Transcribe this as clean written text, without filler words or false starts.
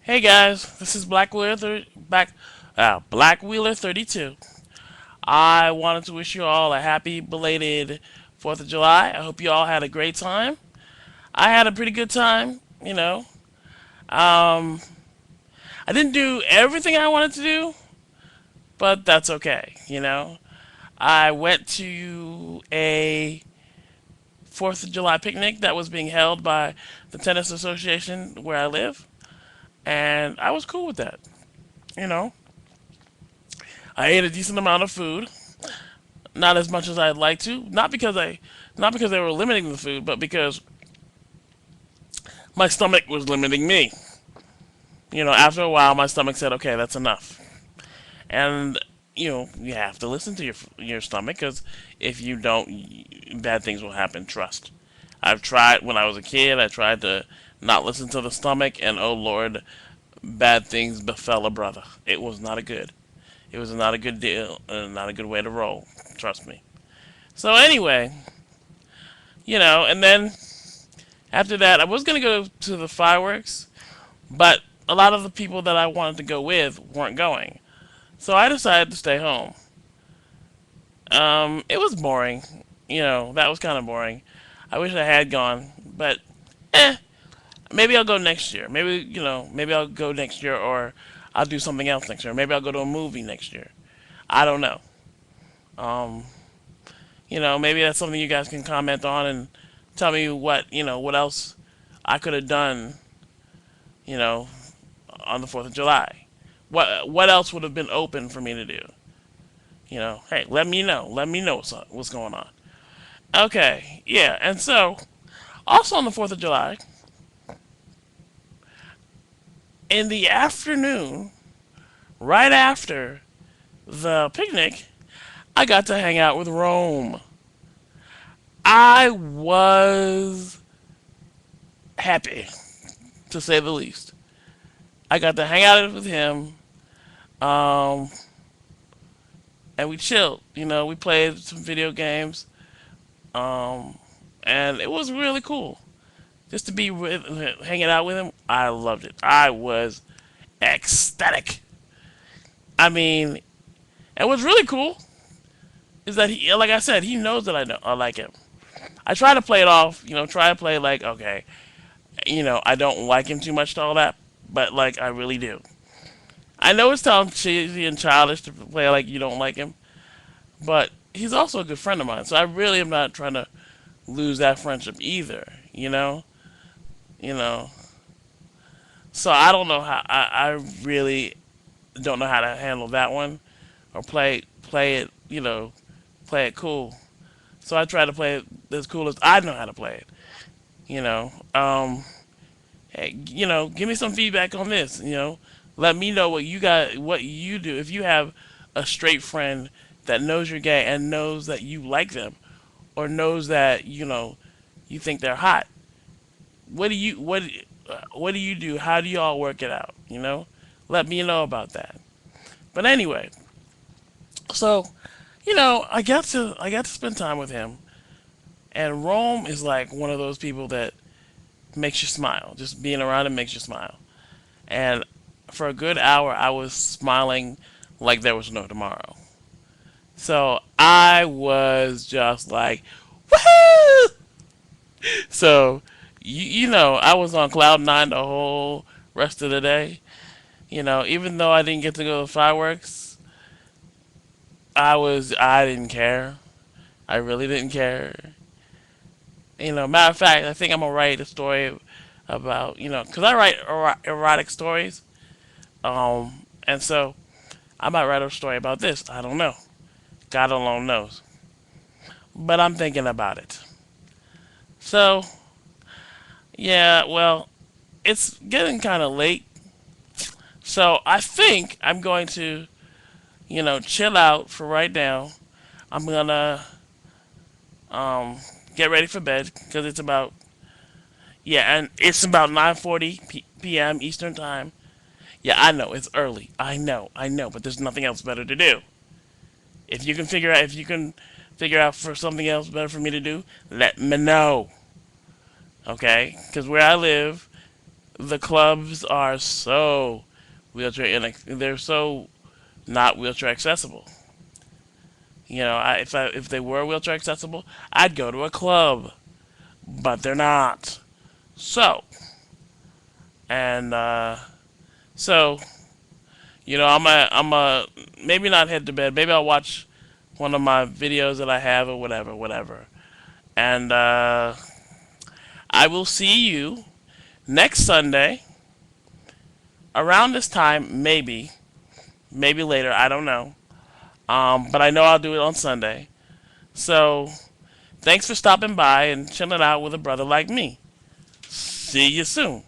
Hey guys, this is blkwheeler32. I wanted to wish you all a happy belated 4th of July. I hope you all had a great time. I had a pretty good time, you know. Um, I didn't do everything I wanted to do, but that's okay. I went to a 4th of July picnic that was being held by the tennis association where I live, and I was cool with that, you know. I ate a decent amount of food. Not as much as I'd like to. Not because they were limiting the food, but because my stomach was limiting me. After a while, my stomach said, "Okay, that's enough." And you have to listen to your stomach because if you don't, bad things will happen. Trust. I've tried when I was a kid. I tried to not listen to the stomach, and oh Lord, bad things befell a brother. It was not a good. It was not a good deal, and not a good way to roll. Trust me. So anyway, and then after that, I was gonna go to the fireworks, but a lot of the people that I wanted to go with weren't going, so I decided to stay home. It was boring. That was kind of boring. I wish I had gone, but eh, maybe I'll go next year. Maybe I'll go next year, or I'll do something else next year. Maybe I'll go to a movie next year. I don't know. Um, maybe that's something you guys can comment on and tell me what else I could have done, you know, on the 4th of July. What else would have been open for me to do? Hey, let me know. Let me know what's going on. Okay, yeah, and so also on the 4th of July, in the afternoon, right after the picnic, I got to hang out with Rome. I was happy, to say the least. I got to hang out with him, um, and we chilled. We played some video games, um, and it was really cool. Just to be hanging out with him, I loved it. I was ecstatic. I mean, and what's really cool is that like I said, he knows that I like him. I try to play it off, try to play like, okay, I don't like him too much to all that, but like I really do. I know it's sounds cheesy and childish to play like you don't like him, but he's also a good friend of mine, so I really am not trying to lose that friendship either. You know. So I don't know how. I really don't know how to handle that one or play it. Play it cool. So I try to play it as cool as I know how to play it. You know. Hey, give me some feedback on this. Let me know what you do. If you have a straight friend that knows you're gay and knows that you like them, or knows that you think they're hot, what do you what do you do? How do y'all work it out? Let me know about that. But anyway, so I got to spend time with him, and Rome is like one of those people that makes you smile. Just being around him makes you smile. And for a good hour, I was smiling like there was no tomorrow. So I was just like, woohoo! So I was on cloud nine the whole rest of the day. Even though I didn't get to go to the fireworks, I didn't care. I really didn't care. Matter of fact, I think I'm gonna write a story about because I write erotic stories. And so I might write a story about this. I don't know. God alone knows. But I'm thinking about it. So yeah, well, it's getting kind of late. So I think I'm going to chill out for right now. I'm gonna um, get ready for bed because it's about yeah, and it's about 9:40 p.m. Eastern time. Yeah, I know it's early. I know, but there's nothing else better to do. If you can figure out for something else better for me to do, let me know. Okay? Because where I live, The clubs are so they're so not wheelchair accessible. If they were wheelchair accessible, I'd go to a club, but they're not. So, and so I'm a maybe not head to bed. Maybe I'll watch one of my videos that I have or whatever, whatever. And I will see you next Sunday around this time, maybe later. I don't know. But I know I'll do it on Sunday. So thanks for stopping by and chilling out with a brother like me. See you soon.